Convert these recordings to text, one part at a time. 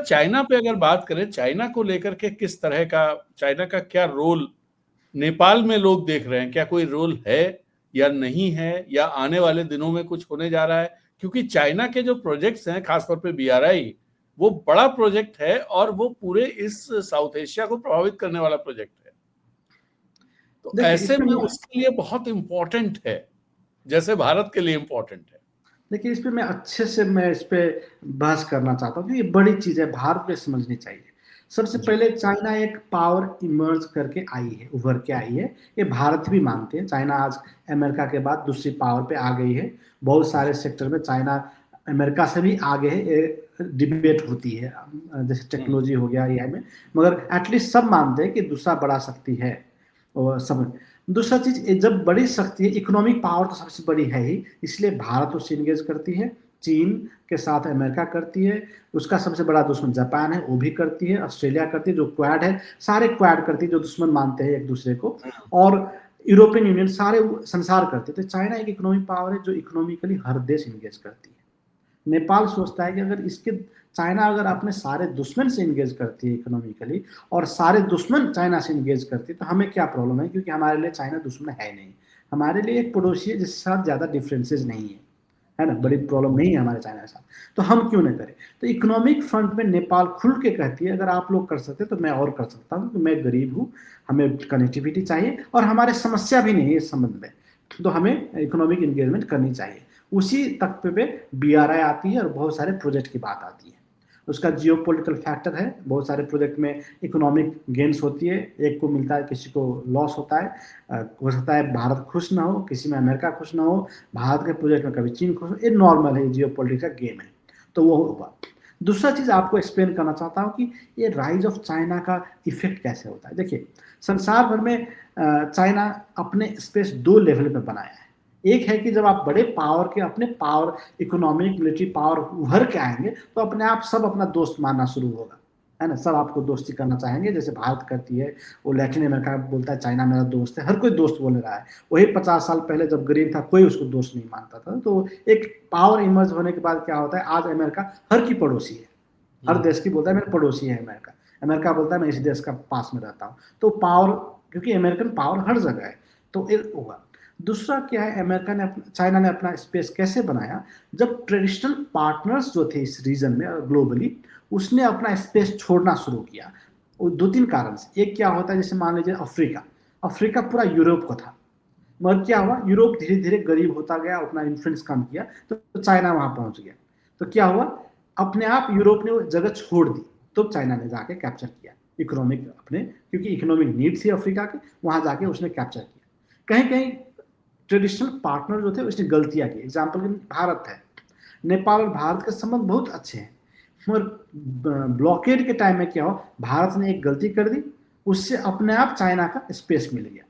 China पे अगर बात करें, चाइना को लेकर के किस तरह का, चाइना का क्या रोल नेपाल में लोग देख रहे हैं? क्या कोई रोल है या नहीं है, या आने वाले दिनों में कुछ होने जा रहा है? क्योंकि चाइना के जो प्रोजेक्ट्स हैं, खासतौर पे बीआरआई, वो बड़ा प्रोजेक्ट है और वो पूरे इस साउथ एशिया को प्रभावित करने वाला प्रोजेक्ट है। तो देखिए ऐसे इसमें में उसके लिए बहुत इंपॉर्टेंट है, जैसे भारत के लिए इंपॉर्टेंट है। देखिए, इस पे मैं अच्छे से मैं इस पे बहस करना चाहता हूँ कि ये बड़ी चीज़ है, भारत को समझनी चाहिए। सबसे जी। पहले चाइना एक पावर इमर्ज करके आई है, उभर के आई है। ये भारत भी मानते हैं, चाइना आज अमेरिका के बाद दूसरी पावर पे आ गई है। बहुत सारे सेक्टर में चाइना अमेरिका से भी आगे है। डिबेट होती है जैसे टेक्नोलॉजी हो गया, एआई में, मगर एटलीस्ट सब मानते हैं कि दूसरा बड़ा शक्ति है। और सब दूसरा चीज, जब बड़ी शक्ति है, इकोनॉमिक पावर तो सबसे बड़ी है ही, इसलिए भारत उससे इंगेज करती है, चीन के साथ अमेरिका करती है, उसका सबसे बड़ा दुश्मन जापान है वो भी करती है, ऑस्ट्रेलिया करती है, जो क्वाड है सारे क्वाड करती है, जो दुश्मन मानते हैं एक दूसरे को, और यूरोपियन यूनियन, सारे संसार करते हैं। तो चाइना एक इकोनॉमिक पावर है जो इकोनॉमिकली हर देश इंगेज करती है। नेपाल सोचता है कि अगर इसके चाइना अगर अपने सारे दुश्मन से इंगेज करती है इकोनॉमिकली, और सारे दुश्मन चाइना से इंगेज करती है, तो हमें क्या प्रॉब्लम है, क्योंकि हमारे लिए चाइना दुश्मन है नहीं, हमारे लिए एक पड़ोसी है जिसके साथ ज़्यादा डिफरेंसेस नहीं है ना, बड़ी प्रॉब्लम नहीं है हमारे चाइना के साथ, तो हम क्यों नहीं करें। तो इकोनॉमिक फ्रंट में नेपाल खुल के कहती है, अगर आप लोग कर सकते तो मैं और कर सकता हूँ, मैं गरीब हूँ, हमें कनेक्टिविटी चाहिए और हमारे समस्या भी नहीं है इस संबंध में, तो हमें इकोनॉमिक इंगेजमेंट करनी चाहिए। उसी तख्त पे बीआरआई आती है और बहुत सारे प्रोजेक्ट की बात आती है। उसका जियो पोलिटिकल फैक्टर है, बहुत सारे प्रोजेक्ट में इकोनॉमिक गेन्स होती है, एक को मिलता है किसी को लॉस होता है। हो सकता है भारत खुश ना हो, किसी में अमेरिका खुश ना हो, भारत के प्रोजेक्ट में कभी चीन खुश हो, ये नॉर्मल है, जियो पोलिटिक्स का गेम है, तो वो होगा। दूसरा चीज़ आपको एक्सप्लेन करना चाहता हूँ कि ये राइज ऑफ चाइना का इफेक्ट कैसे होता है। देखिए, संसार भर में चाइना अपने स्पेस दो लेवल पे बनाया है। एक है कि जब आप बड़े पावर के, अपने पावर, इकोनॉमिक मिलिट्री पावर उभर के आएंगे, तो अपने आप सब अपना दोस्त मानना शुरू होगा, है ना, सब आपको दोस्ती करना चाहेंगे, जैसे भारत करती है। वो लैटिन अमेरिका बोलता है चाइना मेरा दोस्त है, हर कोई दोस्त बोल रहा है। वही 50 साल पहले जब गरीब था, कोई उसको दोस्त नहीं मानता था। तो एक पावर इमर्ज होने के बाद क्या होता है, आज अमेरिका हर की पड़ोसी है, हर देश की बोलता है मेरे पड़ोसी है अमेरिका, अमेरिका बोलता है मैं इस देश का पास में रहता हूँ। तो पावर, क्योंकि अमेरिकन पावर हर जगह है, तो ये होगा। दूसरा क्या है, अमेरिका ने चाइना ने अपना स्पेस कैसे बनाया, जब ट्रेडिशनल पार्टनर्स जो थे इस रीजन में ग्लोबली, उसने अपना स्पेस छोड़ना शुरू किया। दो तीन कारण से, एक क्या होता है, जैसे मान लीजिए अफ्रीका, अफ्रीका पूरा यूरोप को था, मगर क्या हुआ, यूरोप धीरे धीरे गरीब होता गया, अपना इन्फ्लुएंस कम किया, तो चाइना वहां पहुंच गया। तो क्या हुआ, अपने आप यूरोप ने वो जगह छोड़ दी, तो चाइना ने जाके कैप्चर किया इकोनॉमिक अपने, क्योंकि इकोनॉमिक नीड थी अफ्रीका के, वहां जाके उसने कैप्चर किया। कहीं कहीं ट्रेडिशनल पार्टनर जो थे उसने गलतियां की, एग्जाम्पल भारत है, नेपाल और भारत के संबंध बहुत अच्छे हैं, मगर ब्लॉकेड के टाइम में क्या हो, भारत ने एक गलती कर दी, उससे अपने आप चाइना का स्पेस मिल गया।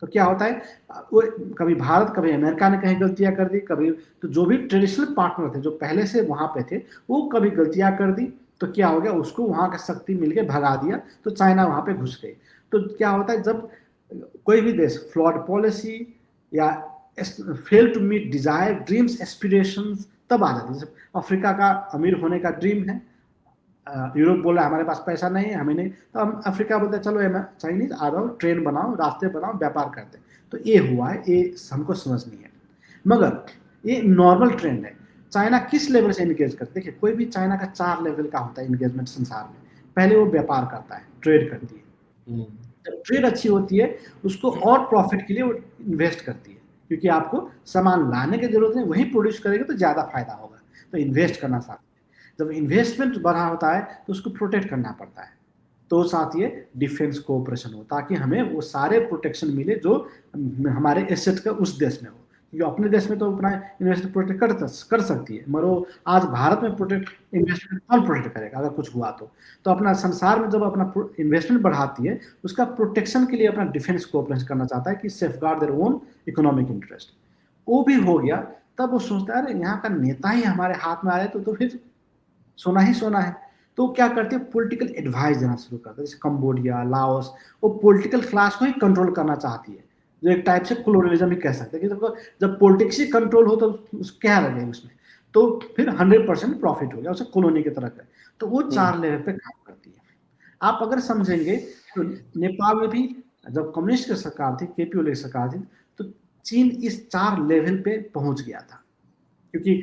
तो क्या होता है, वो कभी भारत कभी अमेरिका ने कहीं गलतियां कर दी, कभी, तो जो भी ट्रेडिशनल पार्टनर थे जो पहले से वहां पे थे, वो कभी गलतियां कर दी, तो क्या हो गया, उसको वहां का शक्ति मिलके भगा दिया, तो चाइना वहां पे घुस गई। तो क्या होता है, जब कोई भी देश फ्लॉड पॉलिसी या fail to meet desire dreams aspirations, तब आ जाती है। जैसे अफ्रीका का अमीर होने का ड्रीम है, यूरोप बोला हमारे पास पैसा नहीं है, हमें नहीं, तो हम अफ्रीका बोलते हैं चलो चाइनीज आ जाओ, ट्रेन बनाओ, रास्ते बनाओ, व्यापार करते। तो ये हुआ है, ये हमको समझनी है, मगर ये नॉर्मल ट्रेंड है। चाइना किस लेवल से इंगेज करती है, देखिए कोई भी चाइना का 4 लेवल का होता है इंगेजमेंट संसार में। पहले वो व्यापार करता है, ट्रेड करती है, जब ट्रेड अच्छी होती है, उसको और प्रॉफिट के लिए वो इन्वेस्ट करती है, क्योंकि आपको सामान लाने की जरूरत नहीं, वही प्रोड्यूस करेगा तो ज्यादा फायदा होगा, तो इन्वेस्ट करना साथ। जब इन्वेस्टमेंट बढ़ा होता है तो उसको प्रोटेक्ट करना पड़ता है, तो साथ ये डिफेंस कोऑपरेशन हो, ताकि हमें वो सारे प्रोटेक्शन मिले जो हमारे एसेट का उस देश में हो, क्योंकि अपने देश में तो अपना इन्वेस्टमेंट प्रोटेक्ट कर सकती है, मगर वो आज भारत में प्रोटेक्ट इन्वेस्टमेंट कौन प्रोटेक्ट करेगा अगर कुछ हुआ तो अपना संसार में जब अपना इन्वेस्टमेंट बढ़ाती है, उसका प्रोटेक्शन के लिए अपना डिफेंस कोऑपरेशन करना चाहता है कि safe guard their own economic interest. वो भी हो गया, तब वो सोचता है अरे यहाँ का नेता ही हमारे हाथ में आ रहे तो फिर सोना ही सोना है। तो क्या करते हैं, पॉलिटिकल एडवाइस देना शुरू करते हैं, जैसे कंबोडिया, लाओस, वो पॉलिटिकल क्लास को ही कंट्रोल करना चाहती है, जो एक टाइप से कोलोनियलिज्म भी कह सकते हैं कि जब पॉलिटिक्स ही कंट्रोल हो तो क्या लगे उसमें, तो फिर 100% प्रॉफिट हो गया, उसे कॉलोनी की तरह है। तो वो 4 लेवल पे काम करती है। आप अगर समझेंगे तो नेपाल में भी जब कम्युनिस्ट की सरकार थी, केपी ओली की सरकार थी, तो चीन इस 4 लेवल पे पहुंच गया था, क्योंकि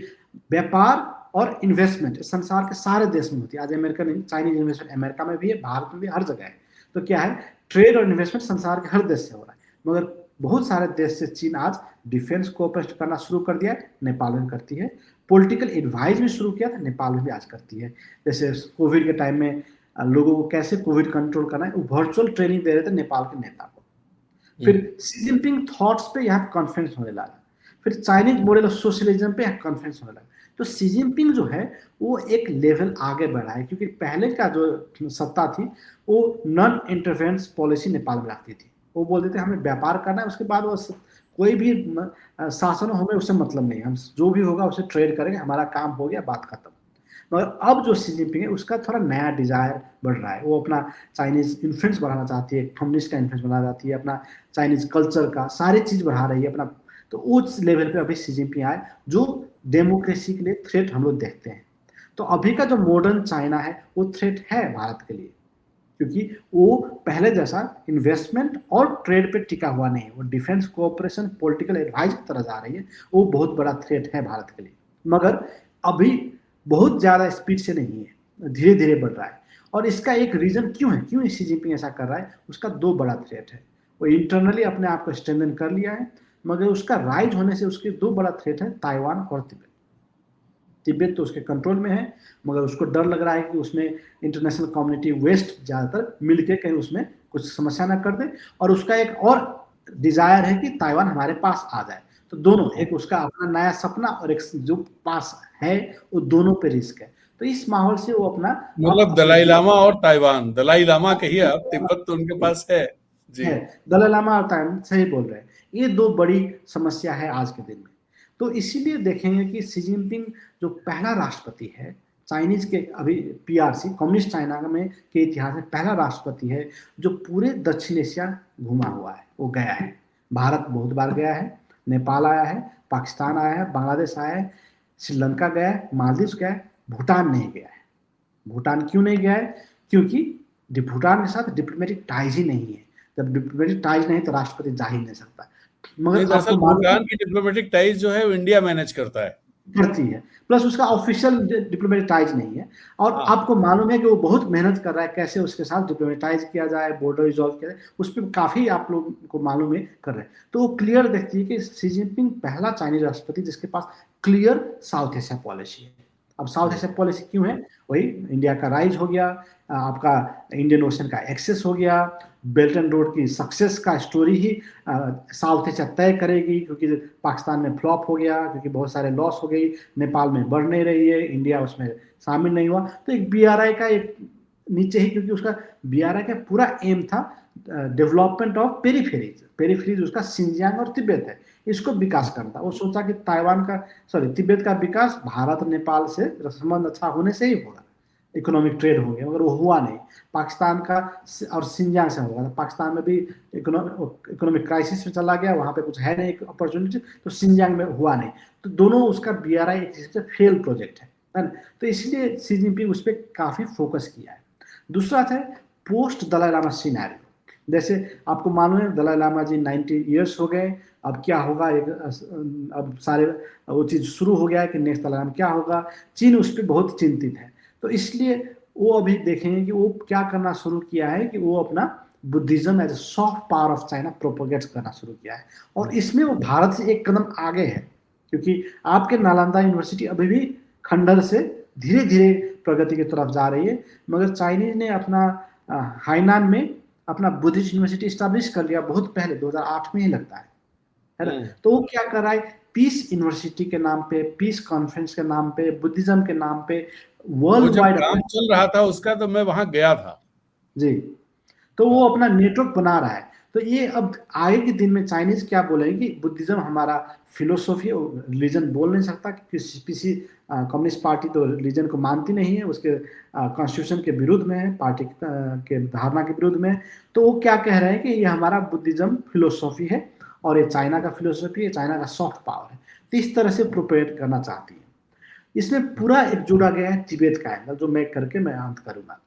व्यापार और इन्वेस्टमेंट संसार के सारे देश में होती है। आज अमेरिकन चाइनीज इन्वेस्टमेंट अमेरिका में भी है, भारत में भी, हर जगह है। तो क्या है, ट्रेड और इन्वेस्टमेंट संसार के हर देश से हो रहा है, मगर बहुत सारे देश से चीन आज डिफेंस कोऑपरेट करना शुरू कर दिया है, नेपाल में करती है। पॉलिटिकल एडवाइस भी शुरू किया था, नेपाल में भी आज करती है। जैसे कोविड के टाइम में लोगों को कैसे कोविड कंट्रोल करना है, वो वर्चुअल ट्रेनिंग दे रहे थे नेपाल के नेता को। फिर शी जिनपिंग थॉट्स पे यहाँ कॉन्फ्रेंस होने लगा, फिर चाइनीज मॉडल ऑफ सोशलिज्म पे कॉन्फ्रेंस होने लगा। तो शी जिनपिंग जो है वो एक लेवल आगे बढ़ा है, क्योंकि पहले का जो सत्ता थी वो नॉन इंटरवेंस पॉलिसी नेपाल में रखती थी। वो बोलते थे हमें व्यापार करना है, उसके बाद वो कोई भी शासन हो, हमें उससे मतलब नहीं, हम जो भी होगा उसे ट्रेड करेंगे, हमारा काम हो गया, बात खत्म। मगर अब जो शी जिनपिंग है उसका थोड़ा नया डिजायर बढ़ रहा है। वो अपना चाइनीज इन्फ्लुएंस बढ़ाना चाहती है, कम्युनिस्ट का इन्फ्लुएंस बढ़ाना चाहती है, अपना चाइनीज कल्चर का सारी चीज बढ़ा रही है अपना। तो उस लेवल पे अभी शी जिनपिंग आए, जो डेमोक्रेसी के लिए थ्रेट हम लोग देखते हैं। तो अभी का जो मॉडर्न चाइना है वो थ्रेट है भारत के लिए, क्योंकि वो पहले जैसा इन्वेस्टमेंट और ट्रेड पे टिका हुआ नहीं है, वो डिफेंस कोऑपरेशन, पॉलिटिकल एडवाइस की तरह जा रही है। वो बहुत बड़ा थ्रेट है भारत के लिए, मगर अभी बहुत ज्यादा स्पीड से नहीं है, धीरे धीरे बढ़ रहा है। और इसका एक रीजन क्यों है, क्यों शी जिनपिंग ऐसा कर रहा है, उसका 2 बड़ा थ्रेट है। वो इंटरनली अपने आप को स्ट्रेंथन कर लिया है, मगर उसका राइज होने से उसके 2 बड़ा थ्रेट है, ताइवान और तिब्बत। तिब्बत तो उसके कंट्रोल में है, मगर उसको डर लग रहा है कि उसमें इंटरनेशनल कम्युनिटी वेस्ट ज़्यादातर मिलके कहीं उसमें कुछ समस्या ना कर दे। और उसका एक और डिजायर है कि ताइवान हमारे पास आ जाए। तो दोनों, एक उसका अपना नया सपना और एक जो पास है, वो दोनों पे रिस्क है। तो इस माहौल से वो अपना मतलब दलाई लामा और ताइवान, दलाई लामा कहिए आप, तिब्बत तो उनके पास है जी। है, दलाई लामा और ताइवान, सही बोल रहे हैं। ये 2 बड़ी समस्या है आज के दिन में। तो इसीलिए देखेंगे कि शी जिनपिंग जो पहला राष्ट्रपति है चाइनीज के, अभी पीआरसी कम्युनिस्ट चाइना में के इतिहास में पहला राष्ट्रपति है जो पूरे दक्षिण एशिया घुमा हुआ है। वो गया है, भारत बहुत बार गया है, नेपाल आया है, पाकिस्तान आया है, बांग्लादेश आया है, श्रीलंका गया है, मालदीव गया है, भूटान नहीं गया है। भूटान क्यों नहीं गया है, क्योंकि भूटान के साथ डिप्लोमेटिक टाइज ही नहीं है। जब डिप्लोमेटिक टाइज नहीं तो राष्ट्रपति जा ही नहीं सकता। मगर दरअसल आपको मालूम भूटान की डिप्लोमेटिक टाइज जो है वो इंडिया मैनेज करता है, करती है, प्लस उसका ऑफिशियल डिप्लोमेटिक टाइज नहीं है। और हाँ। आपको मालूम है कि वो बहुत मेहनत कर रहा है कैसे उसके साथ डिप्लोमेटाइज किया जाए, बॉर्डर रिजॉल्व किया जाए, उस पर काफी आप लोग को मालूम है कर रहे हैं। तो वो क्लियर देखती है कि शी जिनपिंग पहला चाइनीज राष्ट्रपति जिसके पास क्लियर साउथ एशिया पॉलिसी है। अब साउथ एशिया पॉलिसी क्यों है, वही इंडिया का राइज हो गया, आपका इंडियन ओशन का एक्सेस हो गया, बेल्ट एंड रोड की सक्सेस का स्टोरी ही साउथ एशिया तय करेगी, क्योंकि पाकिस्तान में फ्लॉप हो गया, क्योंकि बहुत सारे लॉस हो गई, नेपाल में बढ़ नहीं रही है, इंडिया उसमें शामिल नहीं हुआ। तो एक बीआरआई का एक नीचे ही, क्योंकि उसका बीआरआई का पूरा एम था डेवलपमेंट ऑफ पेरीफेरीज, पेरीफेरीज उसका सिंजियांग और तिब्बत है, इसको विकास करना। वो सोचा कि ताइवान का, सॉरी, तिब्बत का विकास भारत नेपाल से संबंध अच्छा होने से ही होगा, इकोनॉमिक ट्रेड हो गया, मगर वो हुआ नहीं। पाकिस्तान का और सिंजियांग से होगा, तो पाकिस्तान में भी इकोनॉमिक क्राइसिस में चला गया, वहां पे कुछ है नहीं अपॉर्चुनिटी, तो सिंजियांग में हुआ नहीं। तो दोनों उसका बीआरआई एक से फेल प्रोजेक्ट है ना। तो इसलिए शी जिनपिंग उस पर काफी फोकस किया है। दूसरा था पोस्ट दलाई लामा सिनेरियो। जैसे आपको मालूम है दलाई लामा जी 90 ईयर्स हो गए, अब क्या होगा, एक अब सारे वो चीज शुरू हो गया है कि नेक्स्ट दलाई लामा क्या होगा। चीन उस पर बहुत चिंतित है, तो इसलिए वो अभी देखेंगे कि वो क्या करना शुरू किया है कि वो अपना Buddhism as a soft power of China propagate करना शुरू किया है। और इसमें वो भारत से एक कदम आगे है, क्योंकि आपके नालंदा यूनिवर्सिटी अभी भी खंडर से धीरे धीरे प्रगति की तरफ जा रही है, मगर चाइनीज ने अपना हाइनान में अपना बुद्धिस्ट यूनिवर्सिटी स्टैब्लिश कर लिया बहुत पहले, 2008 में ही लगता है ना। तो वो क्या कर रहा है, पीस यूनिवर्सिटी के नाम पे, पीस कॉन्फ्रेंस के नाम पे, बुद्धिज्म के नाम पे वर्ल्ड वाइड काम चल रहा था उसका, तो मैं वहां गया था जी। तो वो अपना नेटवर्क बना रहा है। तो ये अब आगे के दिन में चाइनीज क्या बोलेंगे कि बुद्धिज्म हमारा फिलोसॉफी है, रिलीजन बोल नहीं सकता, किसी कम्युनिस्ट पार्टी तो रिलीजन को मानती नहीं है, उसके कॉन्स्टिट्यूशन के विरुद्ध में है, पार्टी के धारणा के विरुद्ध में है। तो वो क्या कह रहे हैं कि ये हमारा बुद्धिज्म फिलोसॉफी है और ये चाइना का फिलोसॉफी है, चाइना का सॉफ्ट पावर है। तो इस तरह से प्रोपेट करना चाहती है। इसमें पूरा एक जोड़ा गया है तिब्बत का एंगल, जो मैं करके मैं अंत करूंगा।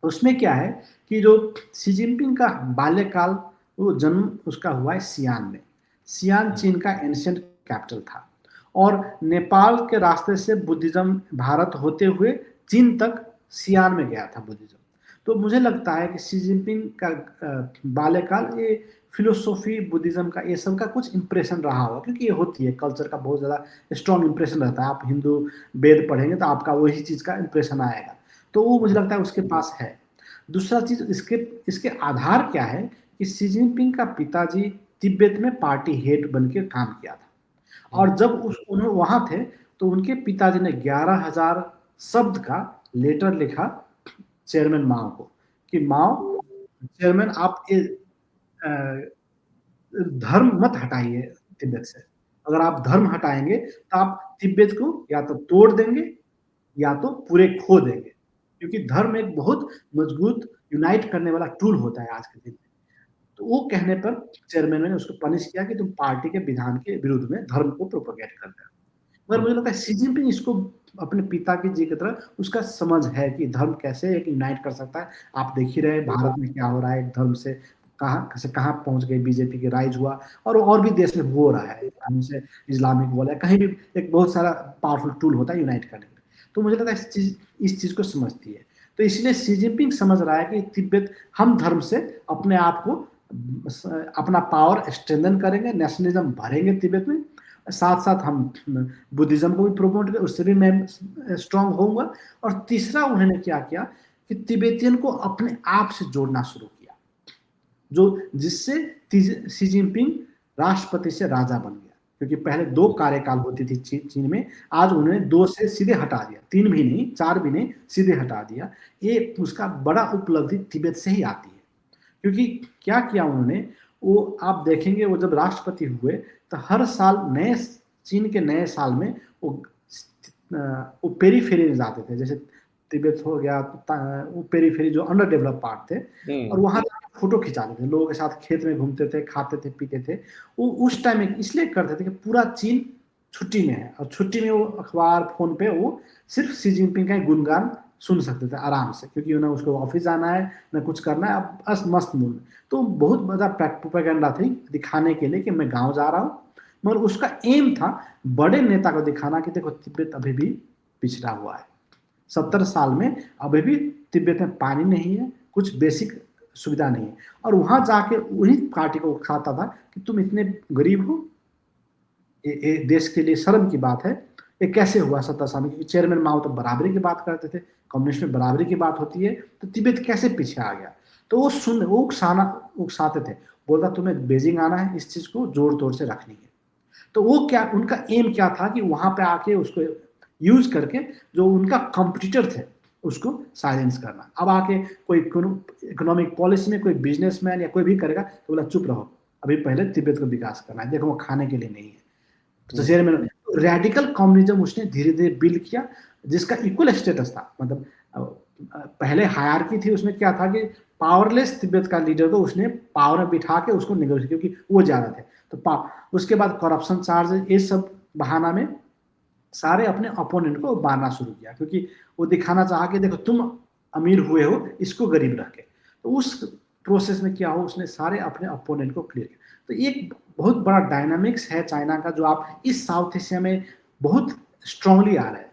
उसमें क्या है कि जो शी जिनपिंग का बाल्यकाल, वो जन्म उसका हुआ है सियान में। सियान चीन का एंशिएंट कैपिटल था, और नेपाल के रास्ते से बुद्धिज्म भारत होते हुए चीन तक सियान में गया था बुद्धिज्म। तो मुझे लगता है कि शी जिनपिंग का बाल्यकाल, ये फिलोसॉफी, बुद्धिज्म का, ये सब का कुछ इंप्रेशन रहा होगा, क्योंकि ये होती है, कल्चर का बहुत ज़्यादा स्ट्रॉन्ग इंप्रेशन रहता है। आप हिंदू वेद पढ़ेंगे तो आपका वही चीज़ का इंप्रेशन आएगा, तो वो मुझे लगता है उसके पास है। दूसरा चीज़, इसके इसके आधार क्या है कि शी जिनपिंग का पिताजी तिब्बत में पार्टी हेड बन के काम किया था, और जब उन्होंने वहाँ थे तो उनके पिताजी ने 11,000 शब्द का लेटर लिखा चेयरमैन माओ को, कि माओ, चेयरमैन, आप ये धर्म मत हटाइए तिब्बत से। अगर आप धर्म हटाएंगे तो आप तिब्बत को या तो तोड़ देंगे या तो पूरे खो देंगे, क्योंकि धर्म एक बहुत मजबूत यूनाइट करने वाला टूल होता है आज के दिन में। तो वो कहने पर चेयरमैन ने उसको पनिश किया कि तुम पार्टी के विधान के विरुद्ध में धर्म को प्रोपेगेट कर रहे हो। मगर मुझे लगता है शी जिनपिंग इसको अपने पिता की जी की तरह उसका समझ है कि धर्म कैसे एक यूनाइट कर सकता है। आप देख ही रहे हैं भारत में क्या हो रहा है, धर्म से कहाँ से कहाँ पहुंच गई, बीजेपी की राइज हुआ, और भी देश में हो रहा है, हमसे इस्लामिक वॉर है, कहीं भी एक बहुत सारा पावरफुल टूल होता है यूनाइट करने के लिए। तो मुझे लगता है इस चीज को समझती है। तो इसलिए शी जिनपिंग समझ रहा है कि तिब्बत, हम धर्म से अपने आप को, अपना पावर स्ट्रेंथन करेंगे, नेशनलिज्म भरेंगे तिब्बत में, साथ साथ हम बुद्धिज्म को भी प्रमोट करें, उससे भी मैं स्ट्रांग होऊंगा। और तीसरा उन्होंने क्या किया कि तिब्बतियन को अपने आप से जोड़ना शुरू किया, जो जिससे शी जिनपिंग राष्ट्रपति से राजा बन गया, क्योंकि पहले 2 कार्यकाल होती थी चीन में, आज उन्होंने 2 से सीधे हटा दिया, 3 भी नहीं, 4 भी नहीं, सीधे हटा दिया। ये उसका बड़ा उपलब्धि तिब्बत से ही आती है, क्योंकि क्या किया उन्होंने, वो आप देखेंगे, वो जब राष्ट्रपति हुए तो हर साल नए, चीन के नए साल में वो पेरीफेरी में जाते थे, जैसे तिब्बत हो गया, वो पेरीफेरी जो अंडर डेवलप पार्ट थे, और वहां फोटो खिंचाते थे, लोगों के साथ खेत में घूमते थे, खाते थे, पीते थे। वो उस टाइम में इसलिए करते थे कि पूरा चीन छुट्टी में है, और छुट्टी में वो अखबार, फोन पे वो सिर्फ शी जिनपिंग का गुणगान सुन सकते थे आराम से, क्योंकि ना उसको ऑफिस जाना है ना कुछ करना है, अब बस मस्त मूड में। तो बहुत बड़ा प्रोपेगेंडा थी दिखाने के लिए कि मैं गांव जा रहा हूँ, मगर उसका एम था बड़े नेता को दिखाना कि देखो तिब्बत अभी भी पिछड़ा हुआ है, 70 साल में अभी भी तिब्बत में पानी नहीं है, कुछ बेसिक सुविधा नहीं है, और वहां जाके वही पार्टी को उकसाता था कि तुम इतने गरीब हो, ये देश के लिए शर्म की बात है, ये कैसे हुआ 70 साल में, क्योंकि चेयरमैन माओ तो बराबरी की बात करते थे, कम्युनिस्ट में बराबरी की बात होती है, तो तिब्बत कैसे पीछे आ गया। तो वो उकसाते थे, बोलता तुम्हें बेजिंग आना है, इस चीज को जोड़ तोड़ से रखनी है। तो वो क्या, उनका एम क्या था कि वहां पे आके उसको यूज करके जो उनका कॉम्पिटिटर थे उसको साइलेंस करना। अब आके कोई इकोनॉमिक पॉलिसी में कोई बिजनेसमैन या कोई भी करेगा तो बोला चुप रहो, अभी पहले तिब्बत को विकास करना है, देखो वो खाने के लिए नहीं है। तो चेयरमैन रेडिकल कम्युनिज्म उसने धीरे धीरे बिल्ड किया, जिसका इक्वल स्टेटस था, मतलब पहले हायरार्की थी, उसमें क्या था कि पावरलेस तिब्बत का लीडर को उसने पावर में बिठा के उसको निगोशिएट, क्योंकि वो ज्यादा थे, तो उसके बाद करप्शन चार्ज, ये सब बहाना में सारे अपने अपोनेंट को मारना शुरू किया, क्योंकि वो दिखाना चाहा कि देखो तुम अमीर हुए हो, इसको गरीब रख के। तो उस प्रोसेस में क्या हो, उसने सारे अपने अपोनेंट को क्लियर किया। तो एक बहुत बड़ा डायनामिक्स है चाइना का, जो आप इस साउथ एशिया में बहुत स्ट्रांगली आ रहा है।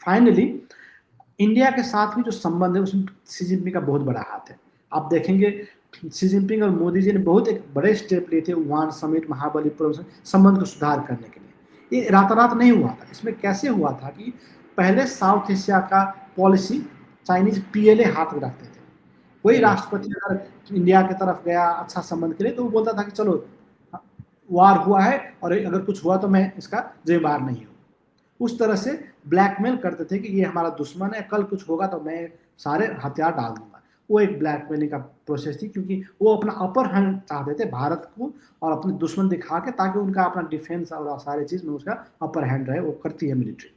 फाइनली इंडिया के साथ भी जो संबंध है उसमें शी जिनपिंग का बहुत बड़ा हाथ है। आप देखेंगे शी जिनपिंग और मोदी जी ने बहुत एक बड़े स्टेप लिए थे, वुहान समिट, महाबलीपुरम से संबंध को सुधार करने के लिए। ये रातारात नहीं हुआ था, इसमें कैसे हुआ था कि पहले साउथ एशिया का पॉलिसी चाइनीज पीएलए हाथ में रखते थे। कोई राष्ट्रपति अगर इंडिया की तरफ गया अच्छा संबंध के लिए, तो वो बोलता था कि चलो वार हुआ है और अगर कुछ हुआ तो मैं इसका जिम्मेदार नहीं हूँ। उस तरह से ब्लैकमेल करते थे कि ये हमारा दुश्मन है, कल कुछ होगा तो मैं सारे हथियार डाल दूंगा। वो एक ब्लैकमेलिंग का प्रोसेस थी, क्योंकि वो अपना अपर हैंड चाहते थे भारत को, और अपने दुश्मन दिखा के, ताकि उनका अपना डिफेंस और सारी चीज में उसका अपर हैंड रहे। वो करती है मिलिट्री।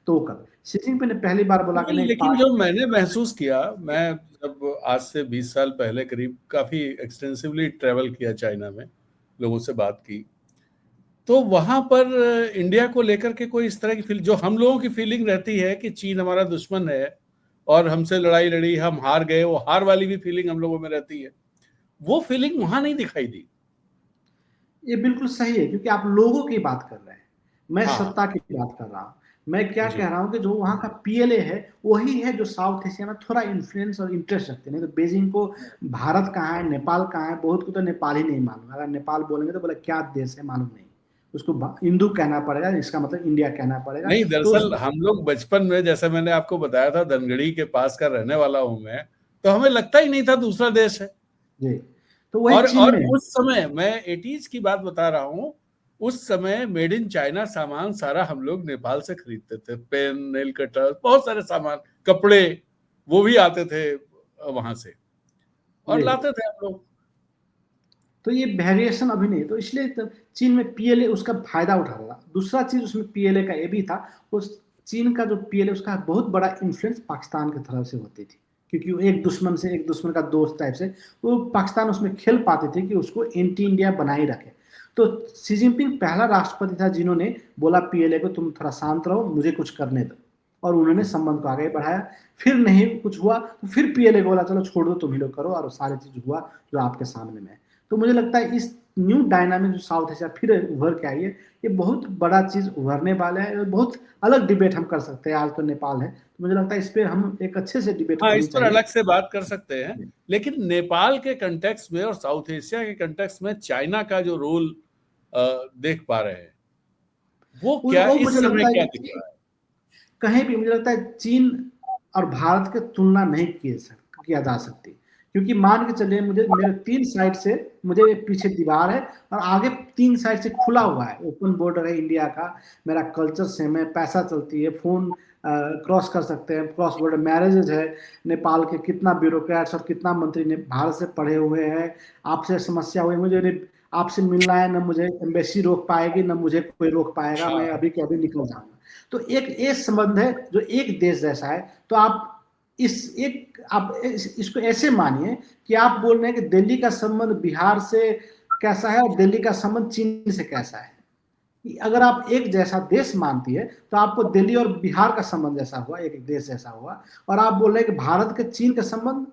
तो वो कर शी जिनपिंग ने पहली बार बोला कि नहीं, लेकिन जो मैंने महसूस किया, मैं जब आज से 20 साल पहले करीब काफी एक्सटेंसिवली ट्रेवल किया चाइना में, लोगों से बात की, तो वहां पर इंडिया को लेकर के कोई इस तरह की फील, जो हम लोगों की फीलिंग रहती है कि चीन हमारा दुश्मन है और हमसे लड़ाई लड़ी, हम हार गए, वो हार वाली भी फीलिंग हम लोगों में रहती है, वो फीलिंग वहां नहीं दिखाई दी। ये बिल्कुल सही है, क्योंकि आप लोगों की बात कर रहे हैं, मैं हाँ सत्ता की बात कर रहा हूँ। मैं क्या जी। कह रहा हूँ कि जो वहाँ का पीएलए है, वही है जो साउथ एशिया में थोड़ा इन्फ्लुएंस और इंटरेस्ट रखते हैं। नहीं तो बीजिंग को भारत कहाँ है, नेपाल कहाँ है, बहुत को तो नेपाल ही नहीं मालूम। अगर नेपाल बोलेंगे तो बोले क्या देश है, मालूम नहीं। उसको हिंदू कहना पड़ेगा, इसका मतलब इंडिया कहना पड़ेगा। नहीं, तो दरअसल हम लोग बचपन में, जैसे मैंने आपको बताया था, धनगढ़ी के पास का रहने वाला हूं मैं, तो हमें लगता ही नहीं था दूसरा देश है। जी, तो वही चीन और में है। उस समय, मैं 80s की बात बता रहा हूँ, उस समय मेड इन चाइना सामान सारा हम लोग नेपाल से खरीदते थे, पेन, नेल कटर, बहुत सारे सामान, कपड़े, वो भी आते थे वहां से और जी, लाते थे हम लोग। तो ये वेरिएशन अभी नहीं, तो इसलिए तो चीन में पीएलए उसका फायदा उठा रहा था। दूसरा चीज उसमें पीएलए का ये भी था, उस चीन का जो पीएलए, उसका बहुत बड़ा इन्फ्लुएंस पाकिस्तान की तरफ से होती थी, क्योंकि वो एक दुश्मन से, एक दुश्मन का दोस्त टाइप से वो पाकिस्तान उसमें खेल पाते थे कि उसको एंटी इंडिया बनाए रखे। तो शी जिनपिंग पहला राष्ट्रपति था जिन्होंने बोला पीएलए को तुम थोड़ा शांत रहो, मुझे कुछ करने दो, और उन्होंने संबंध को आगे बढ़ाया। फिर नहीं कुछ हुआ तो फिर पीएलए को बोला चलो छोड़ दो, तुम ही लोग करो, और सारी चीज हुआ जो आपके सामने में है। तो मुझे लगता है इस न्यू डायनामिक जो साउथ एशिया फिर उभर के आई है, ये बहुत बड़ा चीज उभरने वाला है, और बहुत अलग डिबेट हम कर सकते हैं। आज तो नेपाल है, तो मुझे लगता है इस पे हम एक अच्छे से डिबेट हाँ, होनी इस पर चाहिए। अलग से बात कर सकते हैं, लेकिन नेपाल के कंटेक्स्ट में और साउथ एशिया के कंटेक्स्ट में चाइना का जो रोल देख पा रहे हैं, वो क्या वो इस मुझे समय लगता है क्या दिख कि रहा है? कहीं भी मुझे लगता है चीन और भारत की तुलना नहीं किया जा सकती, क्योंकि मान के चलिए मुझे मेरे 3 साइड से, मुझे पीछे दीवार है और आगे 3 साइड से खुला हुआ है, ओपन बॉर्डर है इंडिया का, मेरा कल्चर सेम है, पैसा चलती है, फोन क्रॉस कर सकते हैं, क्रॉस बॉर्डर मैरिजेज है। नेपाल के कितना ब्यूरोक्रेट्स और कितना मंत्री ने भारत से पढ़े हुए हैं। आपसे समस्या हुई, मुझे आपसे मिलना है, न मुझे एम्बेसी रोक पाएगी, न मुझे कोई रोक पाएगा, मैं हाँ अभी के अभी निकल जाऊंगा। तो एक ये संबंध है जो एक देश जैसा है। तो आप इसको ऐसे मानिए कि आप बोल रहे हैं कि दिल्ली का संबंध बिहार से कैसा है और दिल्ली का संबंध चीन से कैसा है। अगर आप एक जैसा देश मानती है तो आपको दिल्ली और बिहार का संबंध जैसा हुआ, एक देश जैसा हुआ। और आप बोल रहे हैं कि भारत के चीन का संबंध,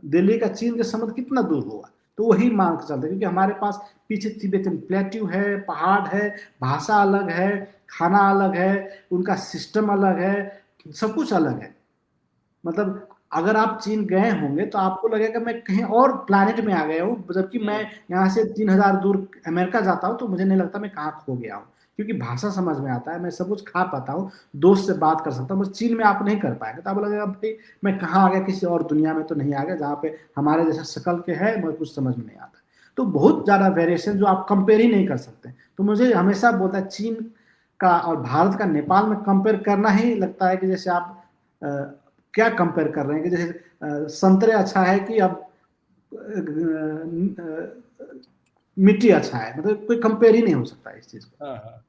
दिल्ली का चीन के संबंध कितना दूर हुआ। तो वही मान के चलते हैं, क्योंकि हमारे पास पीछे तिब्बतन प्लेट्यू है, पहाड़ है, भाषा अलग है, खाना अलग है, उनका सिस्टम अलग है, सब कुछ अलग है। मतलब अगर आप चीन गए होंगे तो आपको लगेगा मैं कहीं और प्लैनेट में आ गया हूँ, जबकि मैं यहाँ से 3,000 दूर अमेरिका जाता हूँ तो मुझे नहीं लगता मैं कहाँ खो गया हूँ, क्योंकि भाषा समझ में आता है, मैं सब कुछ खा पाता हूँ, दोस्त से बात कर सकता हूँ। बस चीन में आप नहीं कर पाएंगे, तो आपको लगेगा भाई मैं कहाँ आ गया, किसी और दुनिया में तो नहीं आ गया जहाँ पे हमारे जैसा शक्ल के है, मुझे कुछ समझ में नहीं आता। तो बहुत ज्यादा वेरिएशन जो आप कंपेयर ही नहीं कर सकते। तो मुझे हमेशा बोलता है चीन का और भारत का नेपाल में कंपेयर करना ही लगता है कि जैसे आप क्या कंपेयर कर रहे हैं, कि जैसे संतरे अच्छा है कि अब मिट्टी अच्छा है, मतलब कोई कंपेयर ही नहीं हो सकता इस चीज को। हाँ हाँ।